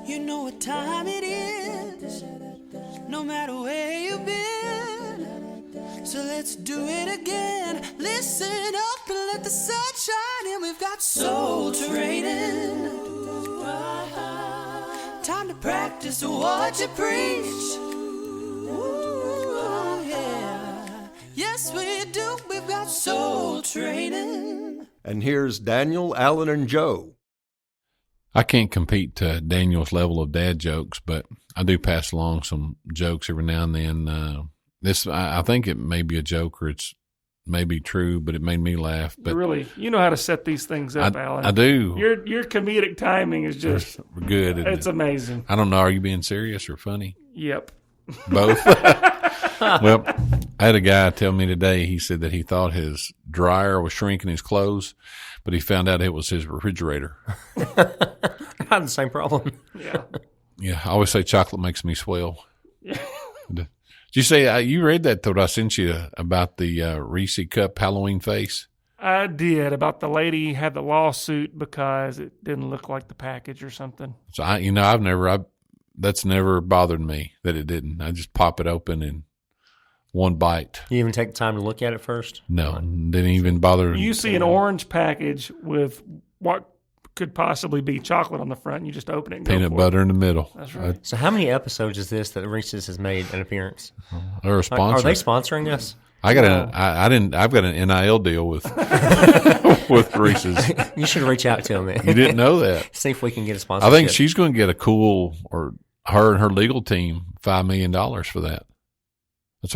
You know what time it is, no matter where you've been. So let's do it again. Listen up and let the sun shine in. We've got soul training. Time to practice what you preach. Ooh, yeah. Yes, we do. We've got soul training. And here's Daniel, Alan, and Joe. I can't compete to Daniel's level of dad jokes, but I do pass along some jokes every now and then. I think it may be a joke or it's maybe true, but it made me laugh. But really, you know how to set these things up, Alan. I do. Your comedic timing is just good. It's amazing. I don't know. Are you being serious or funny? Yep. Both. Well, I had a guy tell me today, he said that he thought his dryer was shrinking his clothes, but he found out it was his refrigerator. I had the same problem. Yeah. Yeah, I always say chocolate makes me swell. Yeah. Did you say, you read that though, I sent you about the Reese cup Halloween face? I did, about the lady had the lawsuit because it didn't look like the package or something. So that's never bothered me that it didn't. I just pop it open and one bite. You even take the time to look at it first? No, didn't even bother. You see an orange package with what could possibly be chocolate on the front, and you just open it and peanut butter in the middle. That's right. So how many episodes is this that Reese's has made an appearance? They're a sponsor. Are they sponsoring us? I've got an NIL deal with with Reese's. You should reach out to them. You didn't know that. See if we can get a sponsorship. I think she's going to get her and her legal team $5 million for that. Is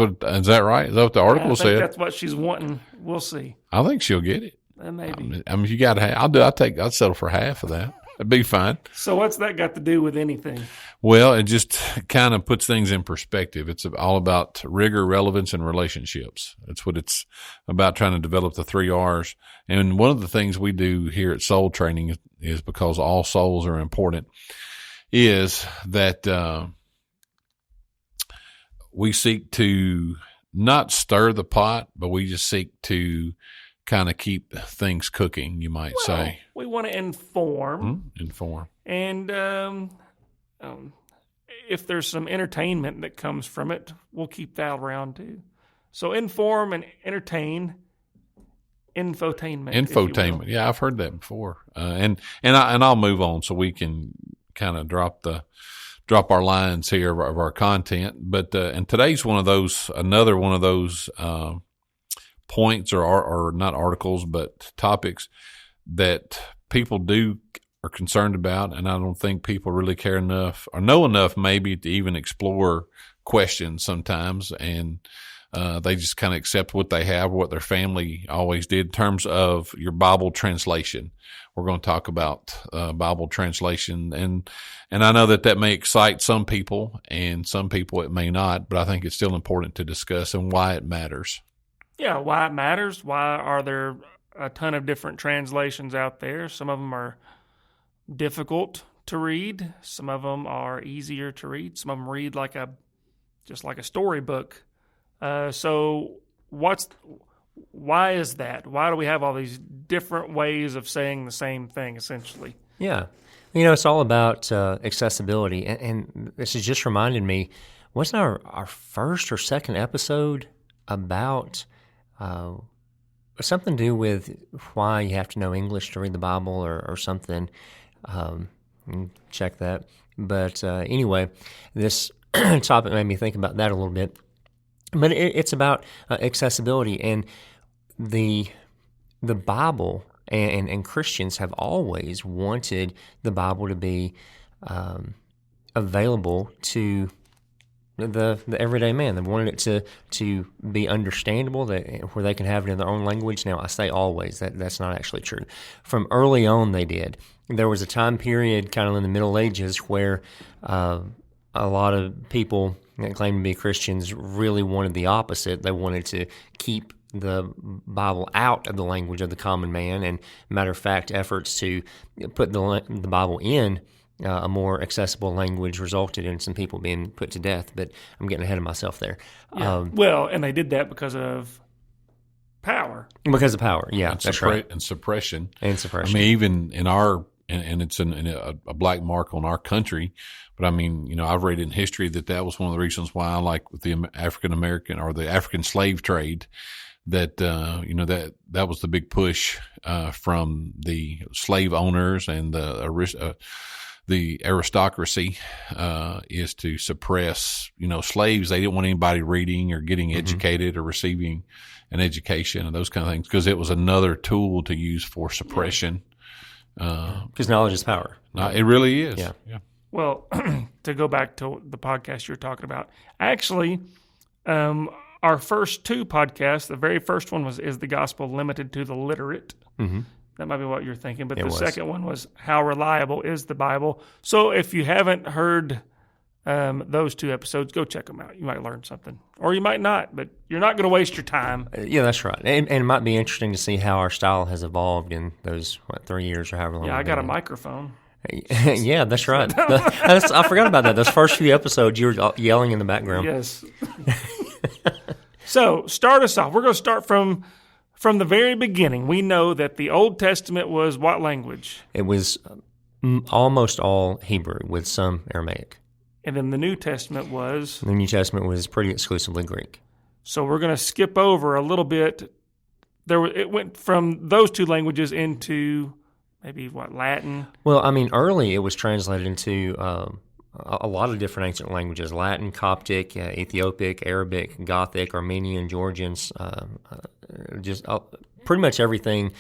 that right? Is that what the article said? That's what she's wanting. We'll see. I think she'll get it. Maybe. I mean, you got to. I'd settle for half of that. That'd be fine. So what's that got to do with anything? Well, it just kind of puts things in perspective. It's all about rigor, relevance, and relationships. That's what it's about, trying to develop the 3 R's. And one of the things we do here at Soul Training is because all souls are important, is that we seek to not stir the pot, but we just seek to kind of keep things cooking, you might say. We want to inform. Inform. And if there's some entertainment that comes from it, we'll keep that around too. So inform and entertain. Infotainment. Infotainment. Yeah, I've heard that before. And I'll move on so we can kind of drop our lines here of our content. But and today's another one of those points or not articles, but topics that people are concerned about, and I don't think people really care enough or know enough maybe to even explore questions sometimes, and they just kind of accept what they have, what their family always did. In terms of your Bible translation, we're going to talk about Bible translation, and I know that may excite some people, and some people it may not, but I think it's still important to discuss and why it matters. Yeah, why it matters. Why are there a ton of different translations out there? Some of them are difficult to read. Some of them are easier to read. Some of them read just like a storybook. So why is that? Why do we have all these different ways of saying the same thing, essentially? Yeah. It's all about accessibility. And this has just reminded me, wasn't our first or second episode about something to do with why you have to know English to read the Bible or something? Check that. But anyway, this topic made me think about that a little bit. But it's about accessibility, and the Bible and Christians have always wanted the Bible to be available to the everyday man. They wanted it to be understandable, where they can have it in their own language. Now, I say always, that's not actually true. From early on, they did. There was a time period, kind of in the Middle Ages, where a lot of people that claimed to be Christians really wanted the opposite. They wanted to keep the Bible out of the language of the common man, and matter of fact, efforts to put the Bible in a more accessible language resulted in some people being put to death. But I'm getting ahead of myself there. Yeah. And they did that because of power. Because of power, yeah, that's right. And suppression. And suppression. I mean, even in our and it's a black mark on our country. But I mean, I've read in history that was one of the reasons why I like with the African American or the African slave trade, that, that was the big push, from the slave owners and the aristocracy, is to suppress, slaves. They didn't want anybody reading or getting educated or receiving an education and those kind of things, because it was another tool to use for suppression. Because knowledge is power. It really is. Yeah. Well, to go back to the podcast you're talking about, actually, our first two podcasts, the very first one is the gospel limited to the literate. Mm-hmm. That might be what you're thinking. But the second one was how reliable is the Bible. So if you haven't heard those two episodes, go check them out. You might learn something, or you might not, but you're not going to waste your time. Yeah, that's right. And it might be interesting to see how our style has evolved in those 3 years or however long. Yeah, I got a microphone. Yeah, that's right. I forgot about that. Those first few episodes, you were yelling in the background. Yes. So start us off. We're going to start from the very beginning. We know that the Old Testament was what language? It was almost all Hebrew with some Aramaic. And then the New Testament was? The New Testament was pretty exclusively Greek. So we're going to skip over a little bit. It went from those two languages into maybe Latin? Well, I mean, early it was translated into a lot of different ancient languages: Latin, Coptic, Ethiopic, Arabic, Gothic, Armenian, Georgians, just pretty much everything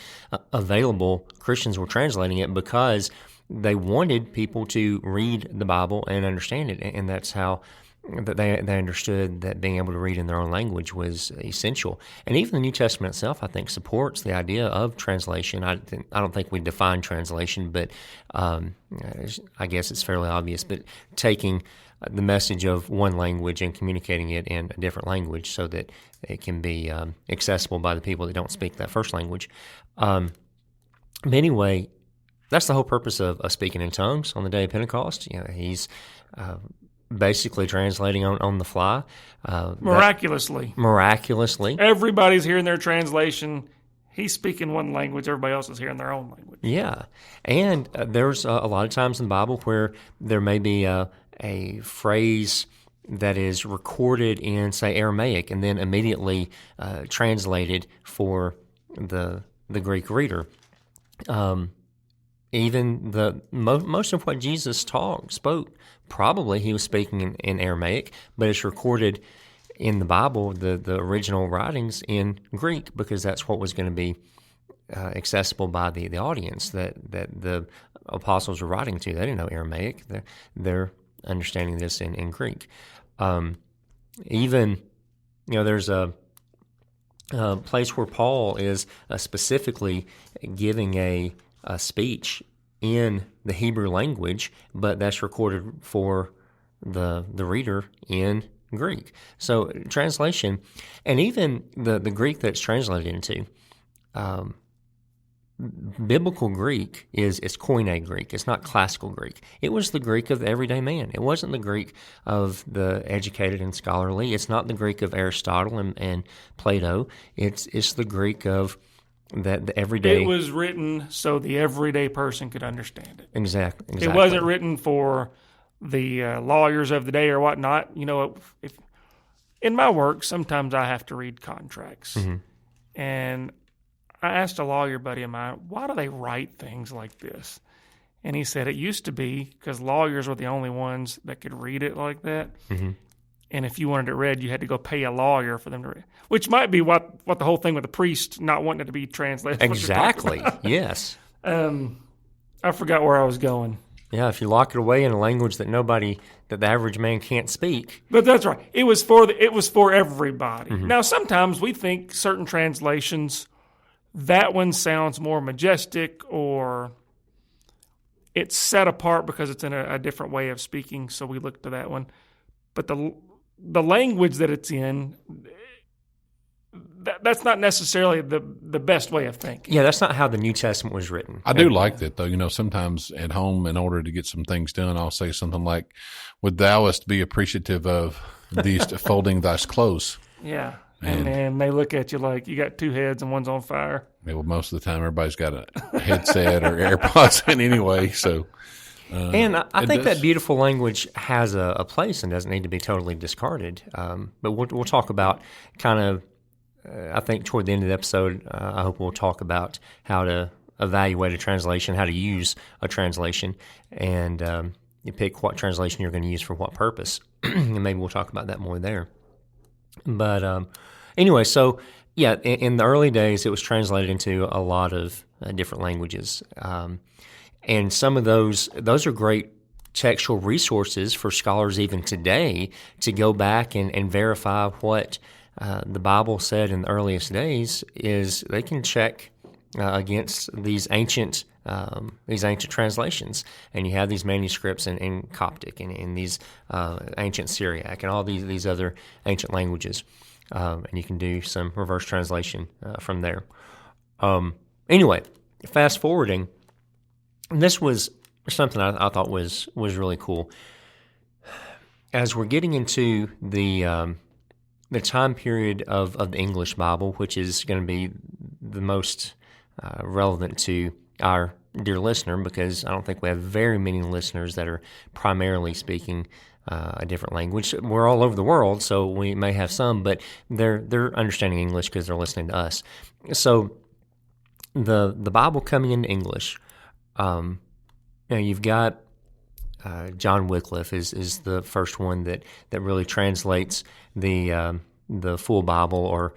available. Christians were translating it because they wanted people to read the Bible and understand it, and that's how they understood that being able to read in their own language was essential. And even the New Testament itself, I think, supports the idea of translation. I don't think we define translation, but I guess it's fairly obvious. But taking the message of one language and communicating it in a different language so that it can be accessible by the people that don't speak that first language. But anyway, that's the whole purpose of speaking in tongues on the day of Pentecost. He's basically translating on the fly. Miraculously. Miraculously. Everybody's hearing their translation. He's speaking one language. Everybody else is hearing their own language. Yeah. And there's a lot of times in the Bible where there may be a phrase that is recorded in, say, Aramaic and then immediately translated for the Greek reader. Even most of what Jesus spoke, probably he was speaking in Aramaic, but it's recorded in the Bible, the original writings, in Greek, because that's what was going to be accessible by the audience that the apostles were writing to. They didn't know Aramaic. They're understanding this in Greek. Even, there's a place where Paul is specifically giving a speech in the Hebrew language, but that's recorded for the reader in Greek. So translation, and even the Greek that's translated into, biblical Greek is Koine Greek. It's not classical Greek. It was the Greek of the everyday man. It wasn't the Greek of the educated and scholarly. It's not the Greek of Aristotle and Plato. It's the Greek of the everyday. It was written so the everyday person could understand it. Exactly. It wasn't written for the lawyers of the day or whatnot. If in my work, sometimes I have to read contracts. Mm-hmm. And I asked a lawyer buddy of mine, why do they write things like this? And he said it used to be because lawyers were the only ones that could read it like that. Mm-hmm. And if you wanted it read, you had to go pay a lawyer for them to read, which might be what the whole thing with the priest not wanting it to be translated. Exactly. Yes. I forgot where I was going. Yeah, if you lock it away in a language that the average man can't speak. But that's right. It was for everybody. Mm-hmm. Now, sometimes we think certain translations, that one sounds more majestic, or it's set apart because it's in a different way of speaking, so we look to that one. But the language that it's in, that's not necessarily the best way of thinking. Yeah, that's not how the New Testament was written. I do like that, though. Sometimes at home, in order to get some things done, I'll say something like, "Would thouest be appreciative of these folding thy clothes?" Yeah, and they look at you like you got two heads and one's on fire. Yeah, well, most of the time everybody's got a headset or AirPods in anyway. So, and I think that beautiful language has a place and doesn't need to be totally discarded. But we'll talk about kind of, I think toward the end of the episode, I hope we'll talk about how to evaluate a translation, how to use a translation, and you pick what translation you're going to use for what purpose. And maybe we'll talk about that more there. But anyway, so yeah, in the early days, it was translated into a lot of different languages. And some of those are great textual resources for scholars even today to go back and verify what the Bible said in the earliest days. Is they can check against these ancient translations, and you have these manuscripts in Coptic and in these ancient Syriac and all these other ancient languages, and you can do some reverse translation from there. Anyway, fast forwarding. This was something I thought was really cool. As we're getting into the time period of the English Bible, which is going to be the most relevant to our dear listener, because I don't think we have very many listeners that are primarily speaking a different language. We're all over the world, so we may have some, but they're understanding English because they're listening to us. So the Bible coming into English. You've got John Wycliffe is the first one that really translates the full Bible, or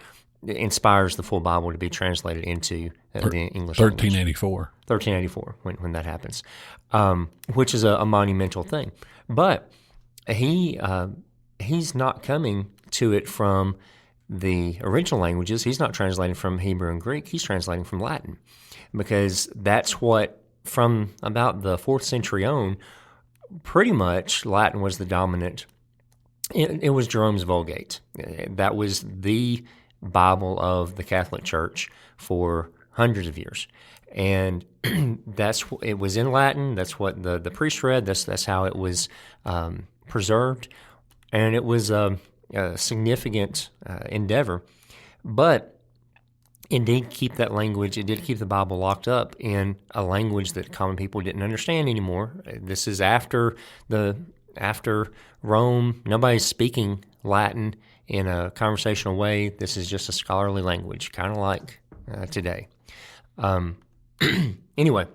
inspires the full Bible to be translated into the English 1384. 1384, when that happens, which is a monumental thing. But he's not coming to it from the original languages. He's not translating from Hebrew and Greek. He's translating from Latin, because that's what, from about the 4th century on, pretty much Latin was the dominant. It was Jerome's Vulgate. That was the Bible of the Catholic Church for hundreds of years, and it was in Latin. That's what the priest read. That's how it was preserved, and it was a significant endeavor. But it did keep that language. It did keep the Bible locked up in a language that common people didn't understand anymore. This is after Rome. Nobody's speaking Latin in a conversational way. This is just a scholarly language, kind of like today. Anyway,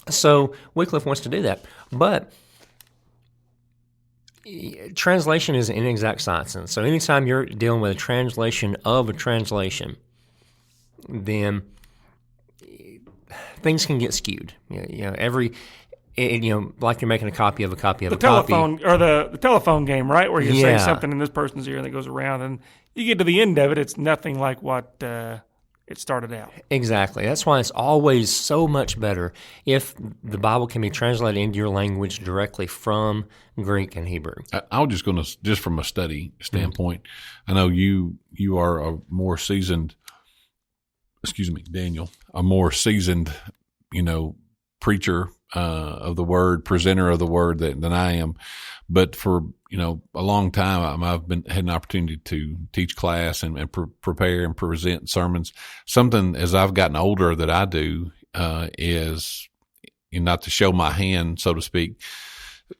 so Wycliffe wants to do that, but translation is an inexact science. And so anytime you're dealing with a translation of a translation, then things can get skewed. Like you're making a copy of a copy of a copy. The telephone game, right? Where you say Yeah. something in this person's ear and it goes around, and you get to the end of it, it's nothing like what it started out. Exactly. That's why it's always so much better if the Bible can be translated into your language directly from Greek and Hebrew. I was just going to, just from a study standpoint, I know you are a more seasoned, Daniel, a more seasoned, preacher of the word, presenter of the word than I am. But for, a long time, I've had an opportunity to teach class and prepare and present sermons. Something as I've gotten older that I do is, not to show my hand, so to speak,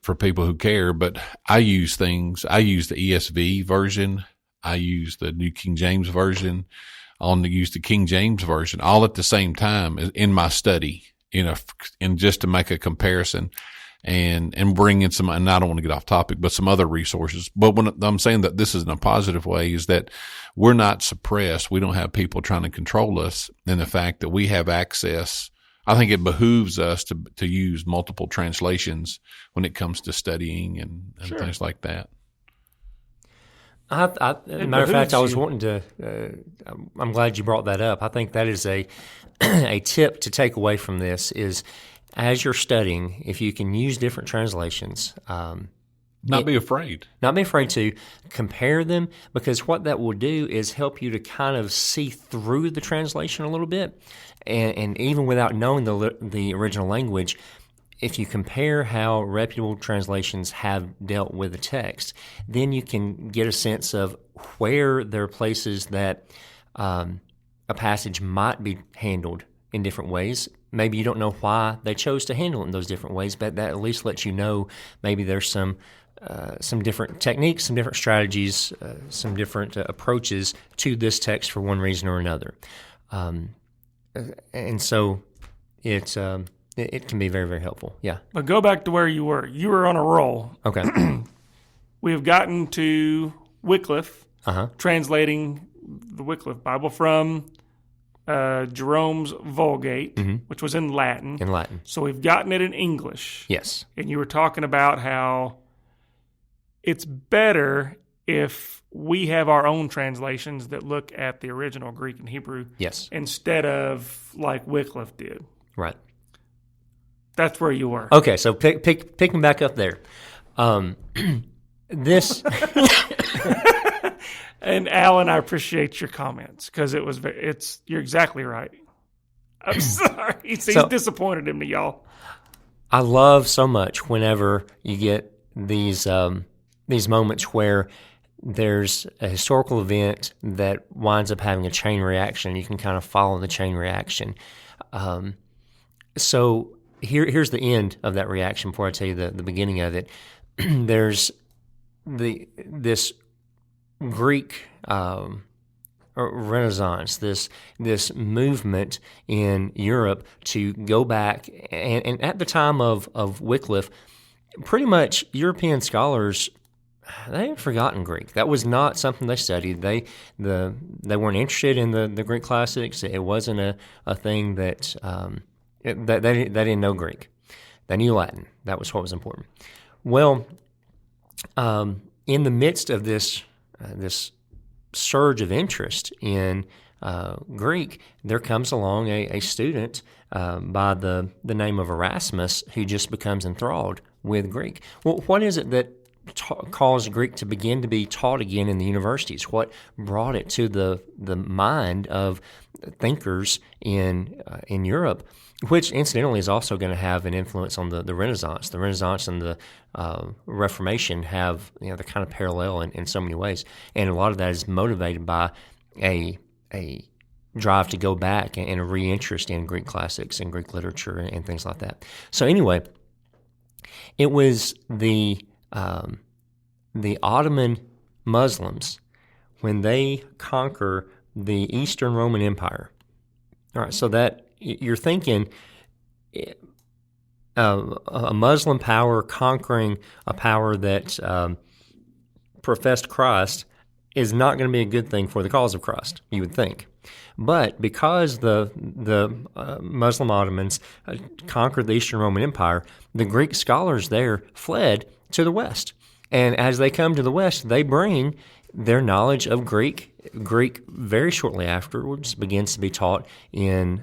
for people who care, but I use the ESV version. I use the New King James Version. I'll use the King James Version all at the same time in my study, and just to make a comparison and bring in some, and I don't want to get off topic, but some other resources. But when I'm saying that this is in a positive way, is that we're not suppressed. We don't have people trying to control us, and the fact that we have access. I think it behooves us to use multiple translations when it comes to studying and Sure. things like that. Matter of fact, I was wanting to. I'm glad you brought that up. I think that is a tip to take away from this is, as you're studying, if you can use different translations, Not be afraid. not be afraid to compare them, because what that will do is help you to kind of see through the translation a little bit, and even without knowing the original language. If you compare how reputable translations have dealt with the text, then you can get a sense of where there are places that a passage might be handled in different ways. Maybe you don't know why they chose to handle it in those different ways, but that at least lets you know maybe there's some different techniques, some different strategies, some different approaches to this text for one reason or another. And so it can be very, very helpful. Yeah. But go back to where you were. You were on a roll. Okay. We have gotten to Wycliffe, Uh-huh. translating the Wycliffe Bible from Jerome's Vulgate, which was in Latin. In Latin. So we've gotten it in English. Yes. And you were talking about how it's better if we have our own translations that look at the original Greek and Hebrew Yes. instead of like Wycliffe did. Right. That's where you were. Okay, so picking back up there. This... And Alan, I appreciate your comments because you're exactly right. I'm sorry. He's disappointed in me, y'all. I love so much whenever you get these moments where there's a historical event that winds up having a chain reaction. You can kind of follow the chain reaction. So here's the end of that reaction before I tell you the beginning of it. There's this Greek Renaissance, this movement in Europe to go back, and at the time of Wycliffe, pretty much European scholars, they had forgotten Greek. That was not something they studied. They weren't interested in the Greek classics. It wasn't a thing that they didn't know Greek. They knew Latin. That was what was important. Well, in the midst of this surge of interest in Greek, there comes along a student by the name of Erasmus who just becomes enthralled with Greek. Well, what is it that caused Greek to begin to be taught again in the universities? What brought it to the mind of thinkers in Europe, which incidentally is also going to have an influence on the Renaissance. The Renaissance and the Reformation have, they're kind of parallel in so many ways, and a lot of that is motivated by a drive to go back and a re-interest in Greek classics and Greek literature and things like that. So anyway, it was the Ottoman Muslims when they conquer the Eastern Roman Empire. All right, so that you're thinking a Muslim power conquering a power that professed Christ is not going to be a good thing for the cause of Christ, you would think. But because the Muslim Ottomans conquered the Eastern Roman Empire, the Greek scholars there fled to the West. And as they come to the West, they bring their knowledge of Greek. Greek very shortly afterwards begins to be taught in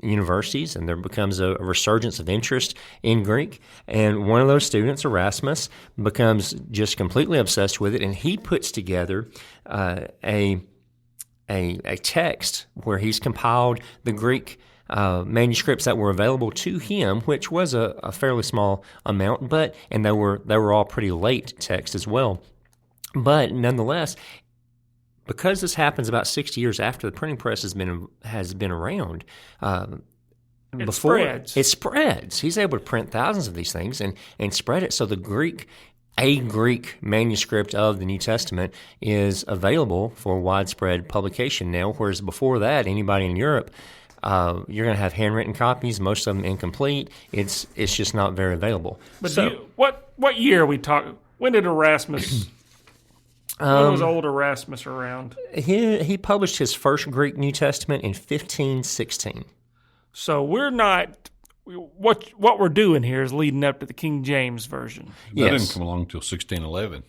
universities, and there becomes a resurgence of interest in Greek. And one of those students, Erasmus, becomes just completely obsessed with it, and he puts together a text where he's compiled the Greek manuscripts that were available to him, which was a fairly small amount, and they were all pretty late texts as well. But nonetheless, because this happens about 60 years after the printing press has been around, it spreads. He's able to print thousands of these things and spread it. So a Greek manuscript of the New Testament is available for widespread publication now, whereas before that, anybody in Europe, you're going to have handwritten copies, most of them incomplete. It's just not very available. But what year are we talking? When did Erasmus? When was old Erasmus around? He published his first Greek New Testament in 1516. So we're not. What we're doing here is leading up to the King James version. That didn't come along until 1611.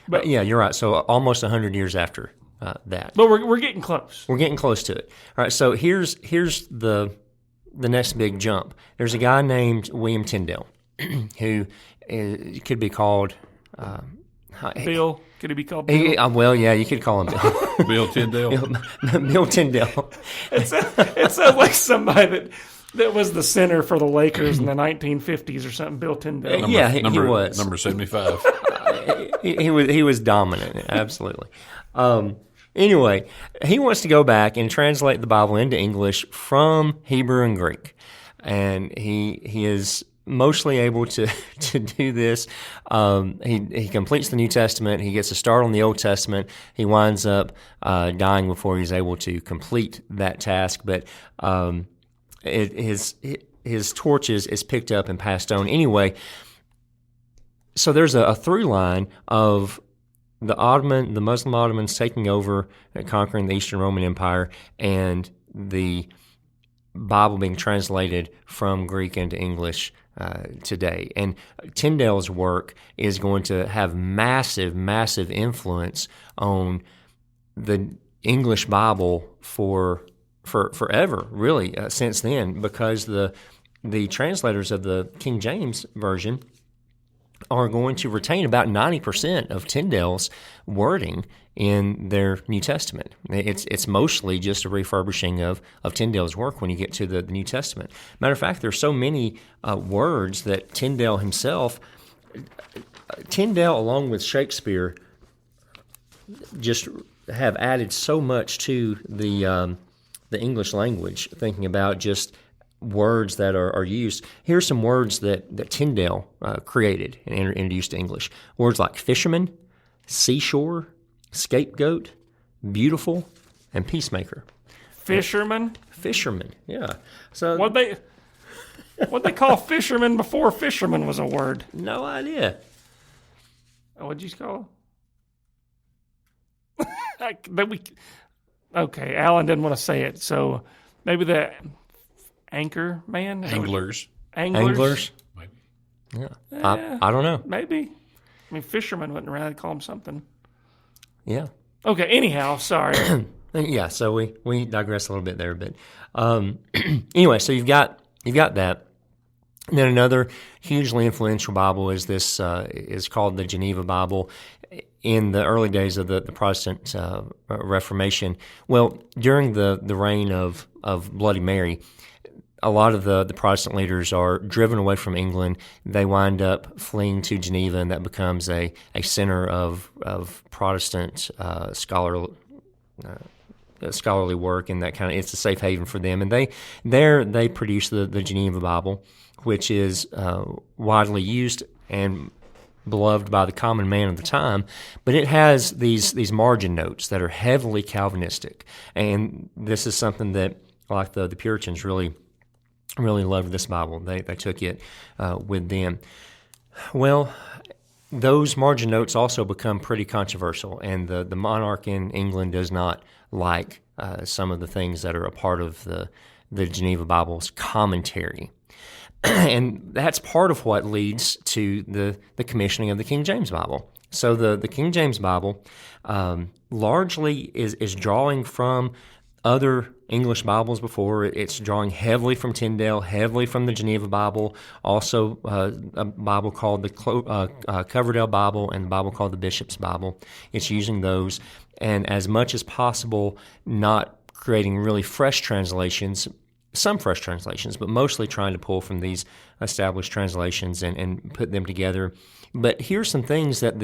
But yeah, you're right. So almost 100 years after that. But we're getting close. We're getting close to it. All right. So here's the next big jump. There's a guy named William Tyndale who could be called Bill. Could he be called Bill? Well, yeah, you could call him Bill. Bill Tyndale. Bill Tyndale. It sounds like somebody that was the center for the Lakers in the 1950s or something. Bill Tyndale. He was number 75. he was dominant, absolutely. Anyway, he wants to go back and translate the Bible into English from Hebrew and Greek. And he is mostly able to do this. He completes the New Testament. He gets a start on the Old Testament. He winds up dying before he's able to complete that task. But his torch is picked up and passed on anyway. So there's a through line of the Muslim Ottomans taking over and conquering the Eastern Roman Empire, and the Bible being translated from Greek into English today. And Tyndale's work is going to have massive, massive influence on the English Bible for forever, really, since then, because the translators of the King James Version are going to retain about 90% of Tyndale's wording in their New Testament. It's mostly just a refurbishing of Tyndale's work when you get to the New Testament. Matter of fact, there's so many words that Tyndale along with Shakespeare, just have added so much to the English language, thinking about just words that are used. Here's some words that Tyndale created and introduced to English. Words like fisherman, seashore, scapegoat, beautiful, and peacemaker. Fisherman? Fisherman, yeah. So What'd they call fisherman before fisherman was a word? no idea. What'd you call it? Okay, Alan didn't want to say it, so maybe the anchor man? Anglers. Anglers? Maybe. Yeah. I don't know. Maybe. I mean, fishermen wouldn't rather call them something. Yeah. Okay, anyhow, sorry. Yeah, so we digress a little bit there, but anyway, so you've got that. And then another hugely influential Bible is this is called the Geneva Bible. In the early days of the Protestant Reformation, well, during the reign of Bloody Mary, a lot of the Protestant leaders are driven away from England. They wind up fleeing to Geneva, and that becomes a center of Protestant scholarly work, and that kind of, it's a safe haven for them. And they produce the Geneva Bible, which is widely used and beloved by the common man of the time, but it has these margin notes that are heavily Calvinistic, and this is something that, like the Puritans, really loved this Bible. They took it with them. Well, those margin notes also become pretty controversial, and the monarch in England does not like some of the things that are a part of the Geneva Bible's commentary. And that's part of what leads to the commissioning of the King James Bible. So the King James Bible largely is drawing from other English Bibles before. It's drawing heavily from Tyndale, heavily from the Geneva Bible, also a Bible called the Coverdale Bible and a Bible called the Bishop's Bible. It's using those, and as much as possible, not creating really fresh translations, some fresh translations, but mostly trying to pull from these established translations and put them together. But here's some things that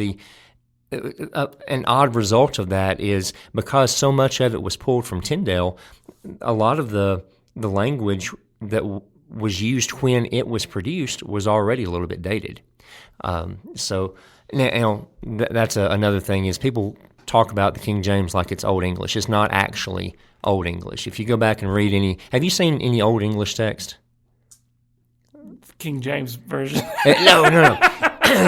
an odd result of that is, because so much of it was pulled from Tyndale, a lot of the language that was used when it was produced was already a little bit dated. So now that's another thing, is people talk about the King James like it's Old English. It's not actually Old English. If you go back and read have you seen any Old English text? King James Version. No.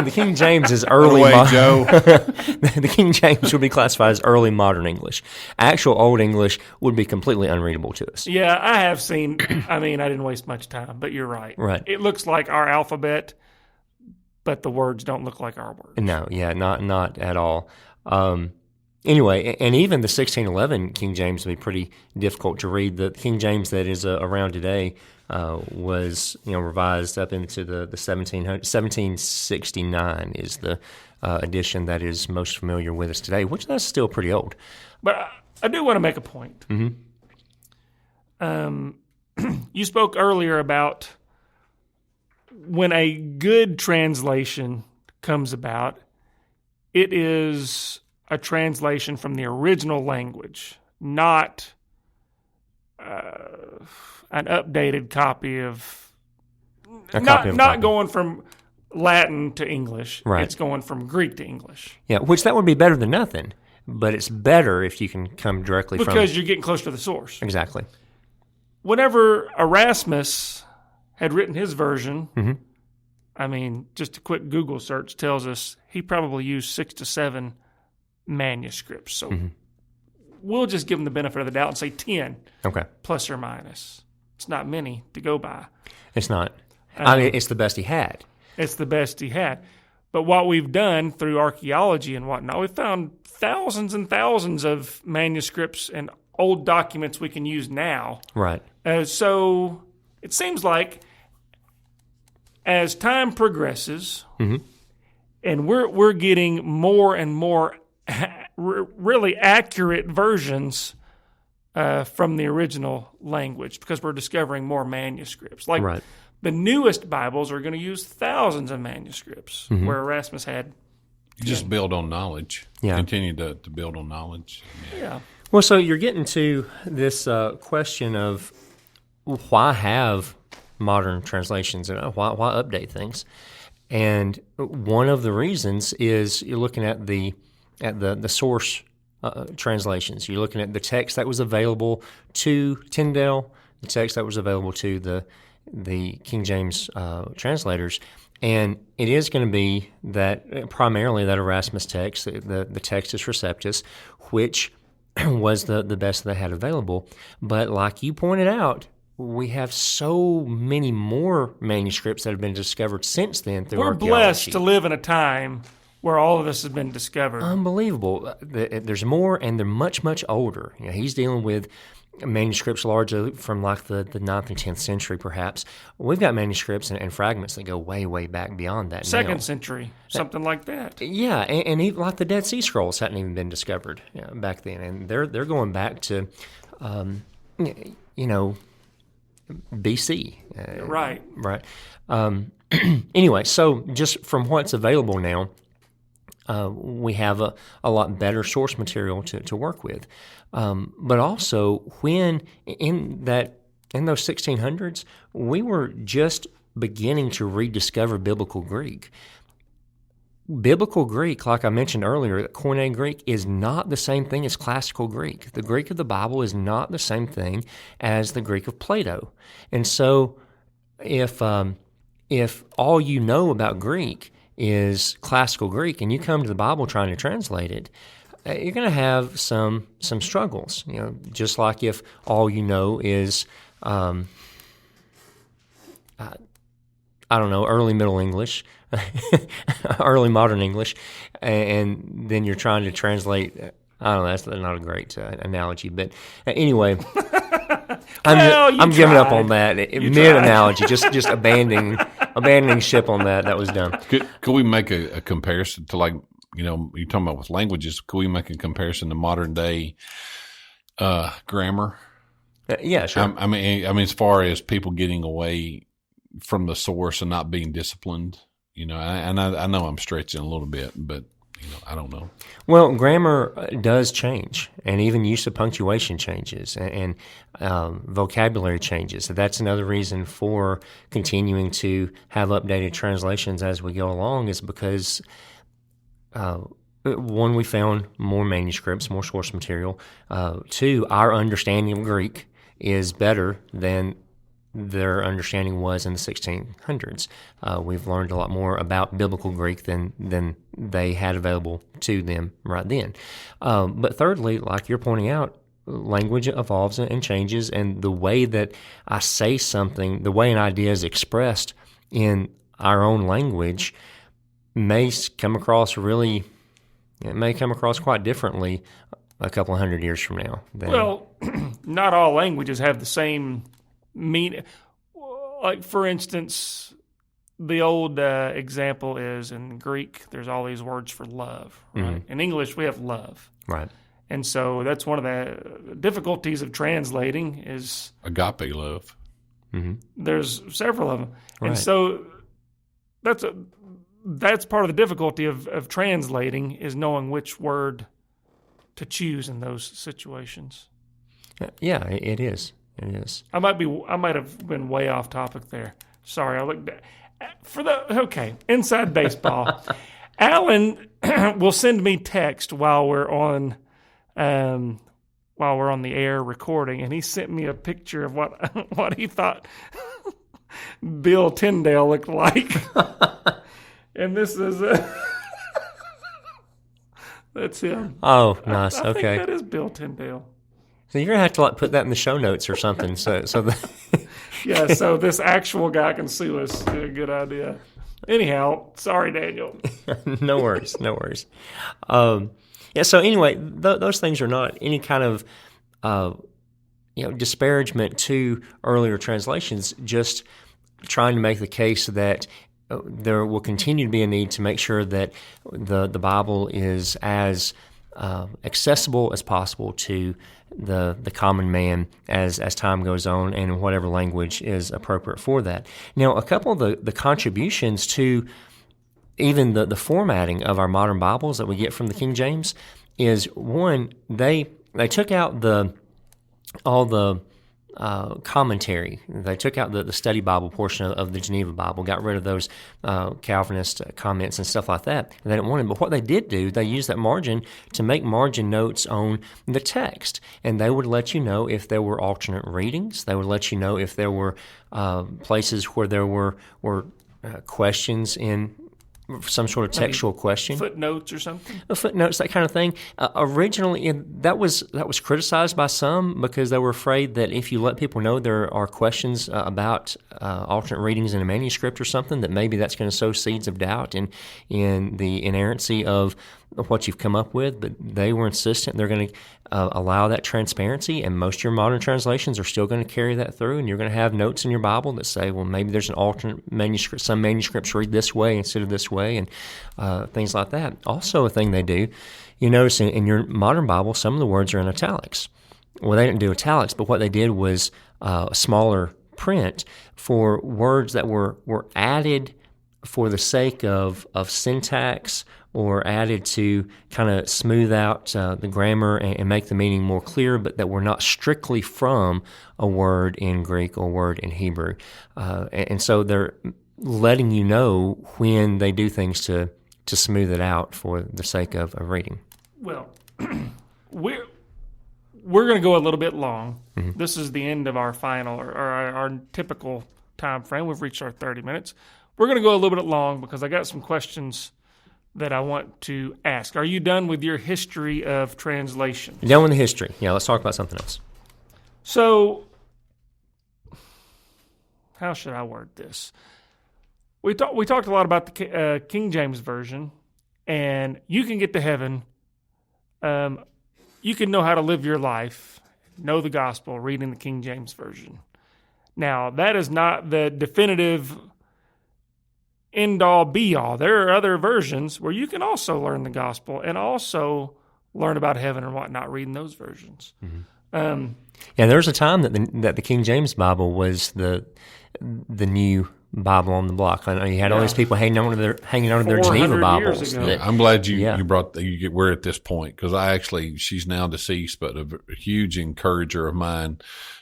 The King James is early. Joe. The King James would be classified as early modern English. Actual Old English would be completely unreadable to us. Yeah, I have seen. I mean, I didn't waste much time, but you're right. Right. It looks like our alphabet, but the words don't look like our words. No, yeah, not at all. Anyway, and even the 1611 King James would be pretty difficult to read. The King James that is around today was revised up into the 1769 is the edition that is most familiar with us today, which that's still pretty old. But I do want to make a point. Mm-hmm. You spoke earlier about when a good translation comes about, it is a translation from the original language, not an updated copy of. Not going from Latin to English. Right. It's going from Greek to English. Yeah, which that would be better than nothing, but it's better if you can come directly from. Because you're getting close to the source. Exactly. Whenever Erasmus had written his version, Mm-hmm. I mean, just a quick Google search tells us he probably used 6 to 7 manuscripts. So we'll just give him the benefit of the doubt and say 10, Okay. plus or minus. It's not many to go by. It's not. I mean, it's the best he had. It's the best he had. But what we've done through archaeology and whatnot, we've found thousands and thousands of manuscripts and old documents we can use now. Right. So it seems like as time progresses, and we're getting more and more really accurate versions from the original language because we're discovering more manuscripts. Like Right. the newest Bibles are going to use thousands of manuscripts, where Erasmus had. Just build on knowledge. Yeah. Continue to build on knowledge. Yeah. Well, so you're getting to this question of why have modern translations and why update things, and one of the reasons is you're looking at the source translations. You're looking at the text that was available to Tyndale, the text that was available to the King James translators, and it is going to be that primarily that Erasmus text, the Textus Receptus, which was the best they had available. But like you pointed out, we have so many more manuscripts that have been discovered since then through We're archaeology. blessed to live in a time where all of this has been discovered. Unbelievable. There's more, and they're much, much older. You know, he's dealing with manuscripts largely from like the 9th and 10th century, perhaps. We've got manuscripts and fragments that go way, way back beyond that. Second now. century, something like that. Yeah, and even like the Dead Sea Scrolls hadn't even been discovered back then, and they're going back to, BC. Right. Right. Anyway, so just from what's available now, we have a lot better source material to work with. But also, when in those 1600s, we were just beginning to rediscover Biblical Greek. Biblical Greek, like I mentioned earlier, Koine Greek is not the same thing as classical Greek. The Greek of the Bible is not the same thing as the Greek of Plato. And so if all you know about Greek is classical Greek and you come to the Bible trying to translate it, you're going to have some struggles. You know, just like if all you know is early Middle English, early modern English, and then you're trying to translate. I don't know. That's not a great analogy, but anyway, I'm giving up on that mid analogy. Just abandoning ship on that. That was dumb. Could we make a comparison to, like, you're talking about with languages? Could we make a comparison to modern day grammar? Yeah, sure. I mean, as far as people getting away from the source and not being disciplined, and I know I'm stretching a little bit, but I don't know. Well, grammar does change, and even use of punctuation changes, and vocabulary changes. So that's another reason for continuing to have updated translations as we go along, is because one, we found more manuscripts, more source material. Two, our understanding of Greek is better than their understanding was in the 1600s. We've learned a lot more about Biblical Greek than they had available to them right then. But thirdly, like you're pointing out, language evolves and changes, and the way that I say something, the way an idea is expressed in our own language may come across quite differently a couple of hundred years from now. Well, not all languages have the same meaning. Like, for instance, the old example is in Greek, there's all these words for love, right? In English, we have love. Right. And so that's one of the difficulties of translating is Agape love. there's several of them. Right. And so that's part of the difficulty of translating, is knowing which word to choose in those situations. Yeah, it is. It is. I might have been way off topic there. Sorry, I looked at inside baseball. Alan will send me text while we're on the air recording, and he sent me a picture of what he thought Bill Tyndale looked like. And this is that's him. Oh, nice. I Okay. think that is Bill Tyndale. So you're gonna have to put that in the show notes or something. So Yeah, so this actual guy can sue us. Good idea. Anyhow, sorry, Daniel. no worries. Yeah. So anyway, those things are not any kind of disparagement to earlier translations. Just trying to make the case that there will continue to be a need to make sure that the Bible is as accessible as possible to the common man as time goes on, and in whatever language is appropriate for that. Now, a couple of the contributions to even the formatting of our modern Bibles that we get from the King James is, one, they took out all the commentary. They took out the study Bible portion of the Geneva Bible, got rid of those Calvinist comments and stuff like that. And they didn't want it. But what they did do, they used that margin to make margin notes on the text. And they would let you know if there were alternate readings. They would let you know if there were places where there were questions in some sort of textual question. Footnotes or something? Footnotes, that kind of thing. Originally, that was criticized by some because they were afraid that if you let people know there are questions about alternate readings in a manuscript or something, that maybe that's going to sow seeds of doubt in the inerrancy of what you've come up with. But they were insistent they're going to allow that transparency, and most of your modern translations are still going to carry that through, and you're going to have notes in your Bible that say, well, maybe there's an alternate manuscript. Some manuscripts read this way instead of this way, and things like that. Also, a thing they do, you notice in your modern Bible, some of the words are in italics. Well, they didn't do italics, but what they did was a smaller print for words that were added for the sake of syntax, or added to kind of smooth out the grammar and make the meaning more clear, but that were not strictly from a word in Greek or word in Hebrew. And so they're letting you know when they do things to smooth it out for the sake of reading. Well, we're going to go a little bit long. Mm-hmm. This is the end of our final, or our typical time frame. We've reached our 30 minutes. We're going to go a little bit long because I got some questions that I want to ask. Are you done with your history of translation? Done with the history. Yeah, let's talk about something else. So, how should I word this? We talked a lot about the King James Version, and you can get to heaven. You can know how to live your life, know the gospel, reading the King James Version. Now, that is not the definitive end-all, be-all. There are other versions where you can also learn the gospel and also learn about heaven and whatnot, reading those versions. Mm-hmm. There was a time that the King James Bible was the new Bible on the block. I know you had all these people hanging on to their Geneva Bibles. I'm glad you brought we're at this point, because she's now deceased, but a huge encourager of mine.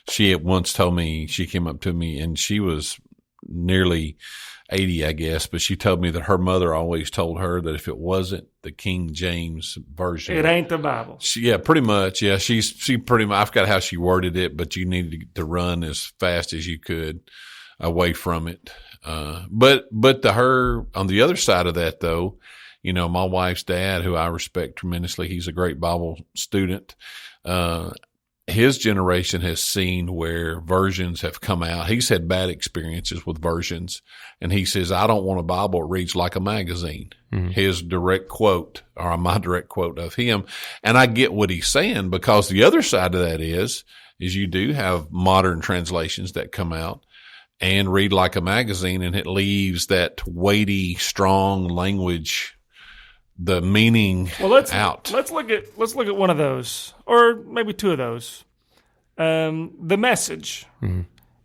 She at once told me, she came up to me, and she was nearly 80, I guess, but she told me that her mother always told her that if it wasn't the King James Version, it ain't the Bible. Pretty much. Yeah, she pretty much, I forgot how she worded it, but you needed to run as fast as you could away from it. But to her, on the other side of that, though, my wife's dad, who I respect tremendously, he's a great Bible student. His generation has seen where versions have come out. He's had bad experiences with versions, and he says, I don't want a Bible that reads like a magazine. Mm-hmm. His direct quote, or my direct quote of him. And I get what he's saying, because the other side of that is you do have modern translations that come out and read like a magazine, and it leaves that weighty, strong language, the meaning out. Let's look at one of those, or maybe two of those. The Message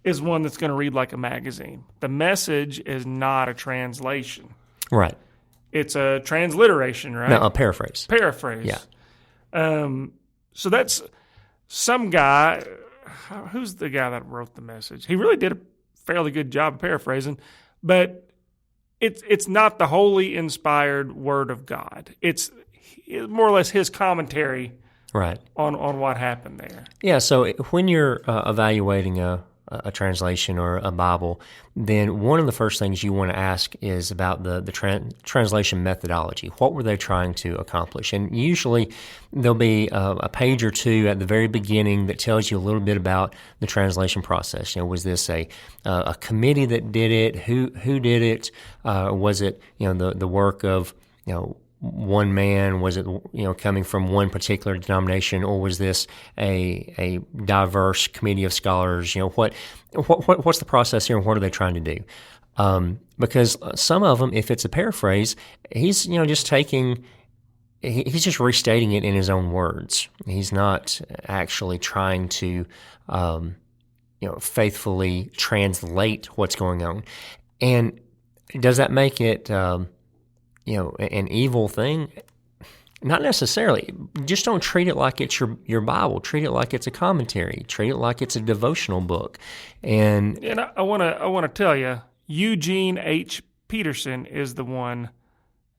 is one that's going to read like a magazine. The Message is not a translation, right? It's a transliteration, right? No, a paraphrase. Paraphrase. Yeah. So that's some guy. Who's the guy that wrote the message? He really did a fairly good job of paraphrasing, but it's not the wholly inspired Word of God. It's more or less his commentary Right. on what happened there. Yeah, so when you're evaluating a translation or a Bible, then one of the first things you want to ask is about the translation methodology. What were they trying to accomplish? And usually there'll be a page or two at the very beginning that tells you a little bit about the translation process. Was this a committee that did it? Who did it? Was it the work of one man? Was it coming from one particular denomination, or was this a diverse committee of scholars? What's the process here, and what are they trying to do? Because some of them, if it's a paraphrase, he's just he's just restating it in his own words. He's not actually trying to faithfully translate what's going on. And does that make it an evil thing? Not necessarily. Just don't treat it like it's your Bible. Treat it like it's a commentary. Treat it like it's a devotional book. And I want to tell you, Eugene H. Peterson is the one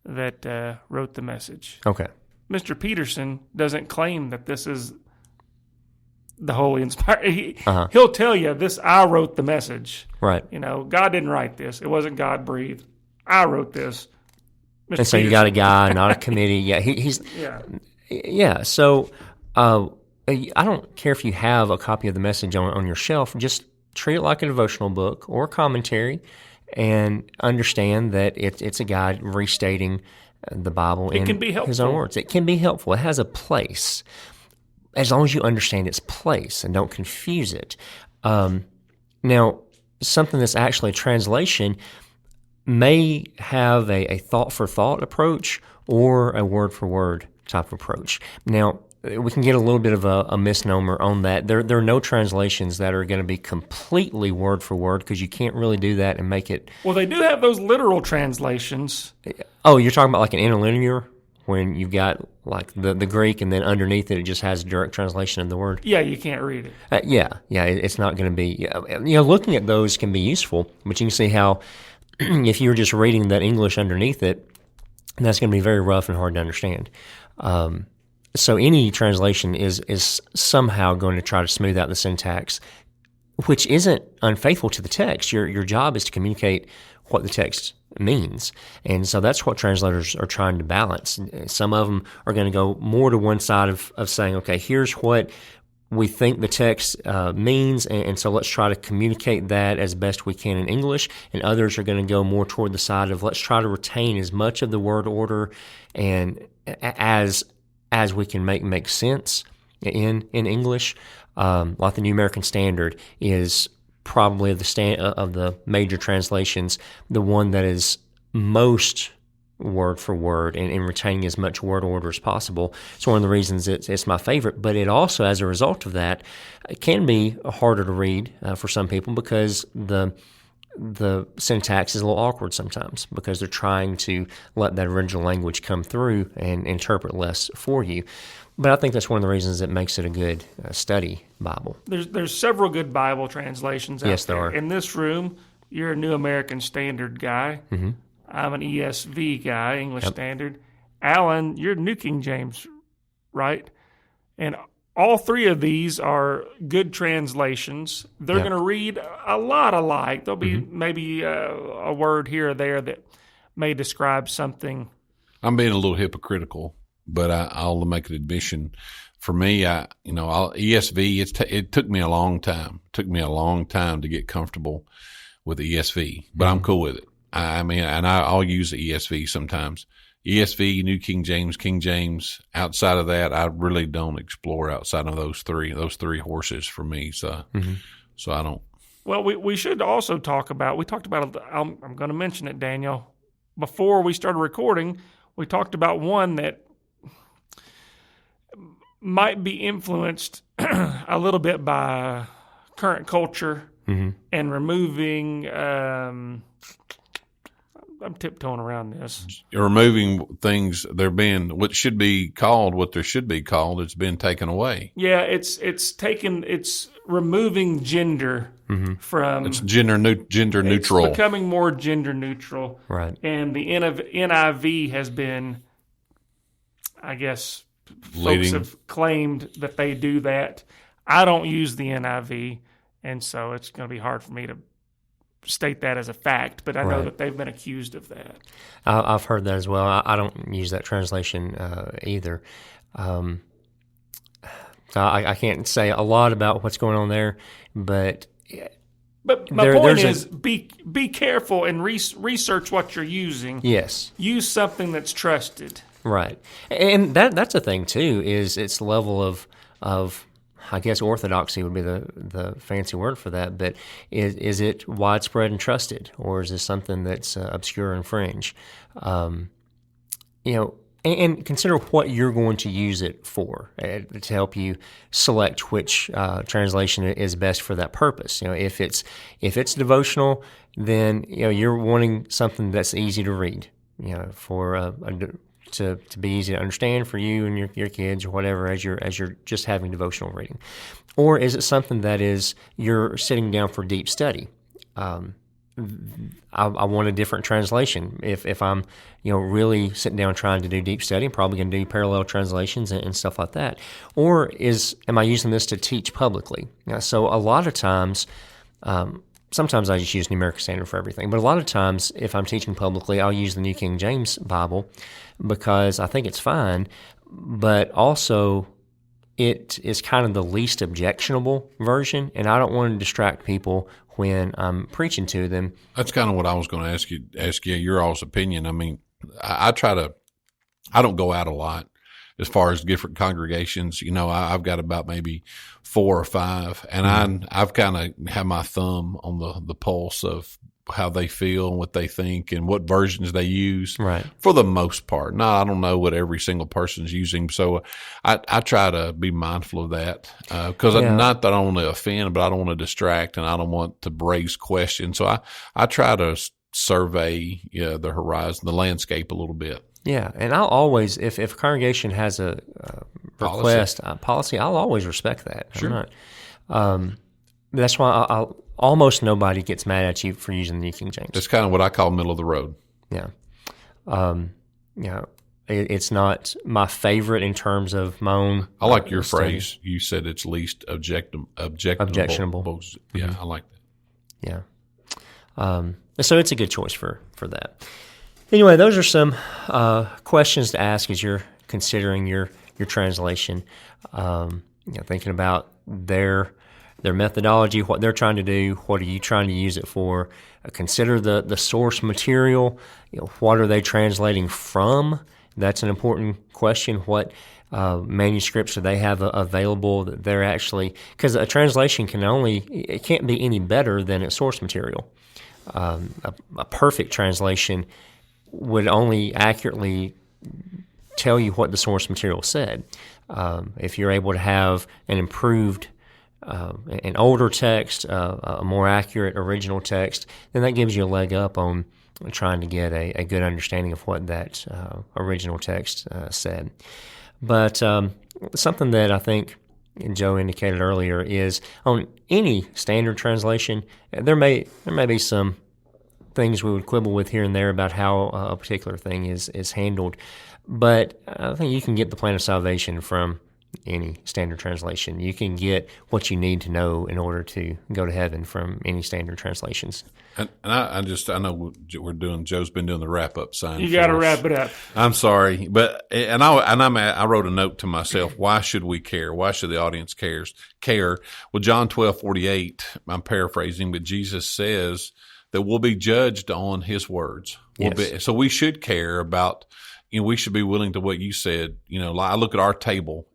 that wrote the message. Okay. Mr. Peterson doesn't claim that this is the holy inspired. He'll tell you this. I wrote the message. Right. God didn't write this. It wasn't God breathed. I wrote this. Mr. And so you got a guy, not a committee. Yeah, he's. Yeah. So I don't care if you have a copy of the message on your shelf. Just treat it like a devotional book or a commentary, and understand that it's a guy restating the Bible in his own words. It can be helpful. It has a place, as long as you understand its place and don't confuse it. Now, something that's actually a translation may have a thought-for-thought approach or a word-for-word type approach. Now, we can get a little bit of a misnomer on that. There are no translations that are going to be completely word-for-word, because you can't really do that and make it... Well, they do have those literal translations. Oh, you're talking about like an interlinear, when you've got like the Greek, and then underneath it just has a direct translation of the word? Yeah, you can't read it. It's not going to be... looking at those can be useful, but you can see how if you're just reading that English underneath it, that's going to be very rough and hard to understand. So any translation is somehow going to try to smooth out the syntax, which isn't unfaithful to the text. Your job is to communicate what the text means. And so that's what translators are trying to balance. Some of them are going to go more to one side of saying, okay, here's what we think the text means, and so let's try to communicate that as best we can in English. And others are going to go more toward the side of let's try to retain as much of the word order and as we can make sense in English. Like the New American Standard is probably of the major translations the one that is most word for word and retaining as much word order as possible. It's one of the reasons it's my favorite, but it also, as a result of that, it can be harder to read for some people, because the syntax is a little awkward sometimes, because they're trying to let that original language come through and interpret less for you. But I think that's one of the reasons it makes it a good study Bible. There's several good Bible translations out there. Yes, there are. In this room, you're a New American Standard guy. Mm-hmm. I'm an ESV guy, English Standard. Alan, you're New King James, right? And all three of these are good translations. They're going to read a lot alike. There'll be maybe a word here or there that may describe something. I'm being a little hypocritical, but I'll make an admission. For me, ESV. It took me a long time. It took me a long time to get comfortable with the ESV, but I'm cool with it. I'll use the ESV sometimes. ESV, New King James. Outside of that, I really don't explore outside of those three horses for me. So, so I don't. Well, we should also talk about. We talked about. I'm going to mention it, Daniel. Before we started recording, we talked about one that might be influenced a little bit by current culture and removing. I'm tiptoeing around this. Removing things, they're being what should be called what there should be called. It's been taken away. Yeah, it's removing gender from. It's gender neutral. It's becoming more gender neutral. Right. And the NIV has been, I guess, Leading. folks have claimed that they do that. I don't use the NIV, and so it's going to be hard for me to state that as a fact, but I know Right. that they've been accused of that. I've heard that as well. I don't use that translation either. So I can't say a lot about what's going on there, but But my There- point there's a- is, be careful and research what you're using. yes, Use something that's trusted. right. And that's a thing too. Is its level of I guess orthodoxy would be the fancy word for that. But is it widespread and trusted, or is this something that's obscure and fringe? And consider what you're going to use it for to help you select which translation is best for that purpose. If it's devotional, then you're wanting something that's easy to read. For to be easy to understand for you and your kids or whatever as you're just having devotional reading, or is it something that is you're sitting down for deep study? I want a different translation. If I'm, really sitting down trying to do deep study, I'm probably going to do parallel translations and stuff like that. Or am I using this to teach publicly? So a lot of times, sometimes I just use New American Standard for everything. But a lot of times, if I'm teaching publicly, I'll use the New King James Bible because I think it's fine. But also, it is kind of the least objectionable version, and I don't want to distract people when I'm preaching to them. That's kind of what I was going to ask you your all's opinion. I mean, I don't go out a lot as far as different congregations. I've got about maybe 4 or 5, and I've kind of have my thumb on the pulse of how they feel and what they think and what versions they use. Right. For the most part. Now, I don't know what every single person's using, so I try to be mindful of that because not that I don't want to offend, but I don't want to distract and I don't want to raise questions. So I try to survey the horizon, the landscape a little bit. Yeah, and I'll always, if a congregation has a request, policy, I'll always respect that. Sure. That's why almost nobody gets mad at you for using the New King James. That's kind of what I call middle of the road. Yeah. It's not my favorite in terms of my own. I like your study. phrase. You said it's least objectionable. Yeah, I like that. Yeah. So it's a good choice for that. Anyway, those are some questions to ask as you're considering your translation. Thinking about their methodology, what they're trying to do, what are you trying to use it for? Consider the source material. What are they translating from? That's an important question. What manuscripts do they have available that they're actually? Because a translation it can't be any better than its source material. A perfect translation would only accurately tell you what the source material said. If you're able to have an improved, an older text, a more accurate original text, then that gives you a leg up on trying to get a good understanding of what that original text said. But something that I think Joe indicated earlier is on any standard translation, there may be some things we would quibble with here and there about how a particular thing is handled. But I think you can get the plan of salvation from any standard translation. You can get what you need to know in order to go to heaven from any standard translations. And I know we're doing. Joe's been doing the wrap up sign. You got to wrap it up. I'm sorry, but I wrote a note to myself. Why should we care? Why should the audience care? Well, John 12:48. I'm paraphrasing, but Jesus says that we'll be judged on His words. So we should care about. We should be willing to what you said. I look at our table.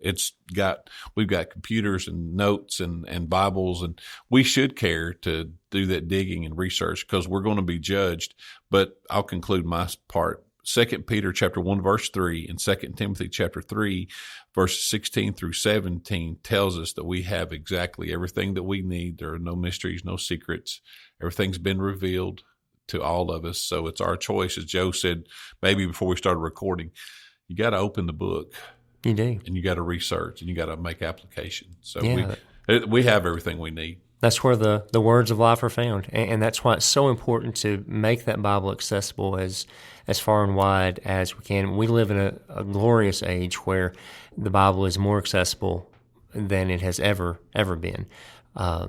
We've got computers and notes and Bibles, and we should care to do that digging and research because we're going to be judged. But I'll conclude my part. 2 Peter chapter 1 verse 3 and 2 Timothy chapter 3 verses 16 through 17 tells us that we have exactly everything that we need. There are no mysteries, no secrets. Everything's been revealed to all of us. So it's our choice. As Joe said, maybe before we started recording, you got to open the book. You do. And you got to research and you got to make applications. So Yeah. we have everything we need. That's where the words of life are found. And that's why it's so important to make that Bible accessible as far and wide as we can. We live in a glorious age where the Bible is more accessible than it has ever been.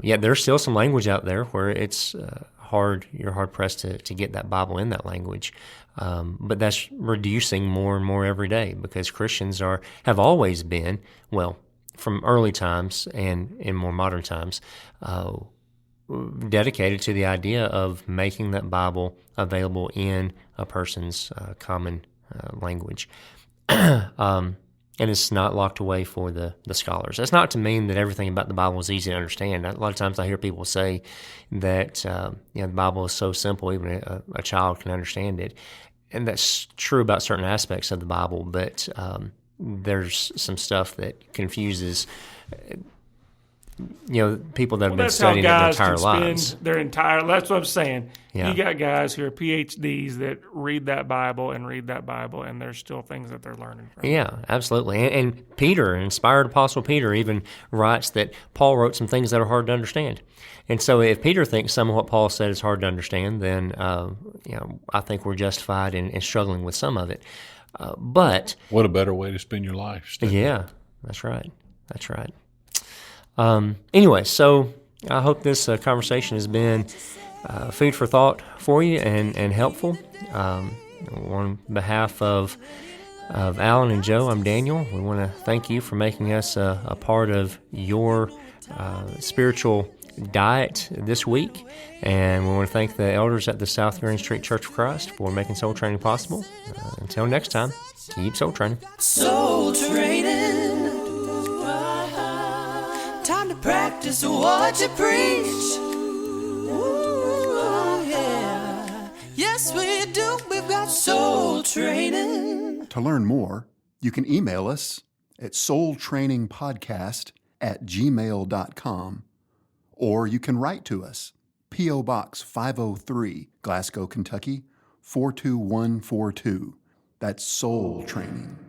Yet there's still some language out there where it's you're hard pressed to get that Bible in that language. But that's reducing more and more every day because Christians have always been, well, from early times and in more modern times, dedicated to the idea of making that Bible available in a person's common language. And it's not locked away for the scholars. That's not to mean that everything about the Bible is easy to understand. A lot of times I hear people say that the Bible is so simple, even a child can understand it. And that's true about certain aspects of the Bible, but there's some stuff that confuses people that have been studying it their entire lives. That's what I'm saying. Yeah. You got guys who are PhDs that read that Bible, and there's still things that they're learning from. Yeah, absolutely. And Peter, inspired Apostle Peter, even writes that Paul wrote some things that are hard to understand. And so if Peter thinks some of what Paul said is hard to understand, then I think we're justified in struggling with some of it. But what a better way to spend your life. Stephen. Yeah, that's right. That's right. Anyway, so I hope this conversation has been food for thought for you and helpful. On behalf of Alan and Joe, I'm Daniel. We want to thank you for making us a part of your spiritual diet this week. And we want to thank the elders at the South Green Street Church of Christ for making soul training possible. Until next time, keep soul training. Soul training. Time to practice what you preach. Ooh, yeah. Yes, we do. We've got soul training. To learn more, you can email us at soultrainingpodcast@gmail.com, or you can write to us, P.O. Box 503, Glasgow, Kentucky, 42142. That's Soul Training.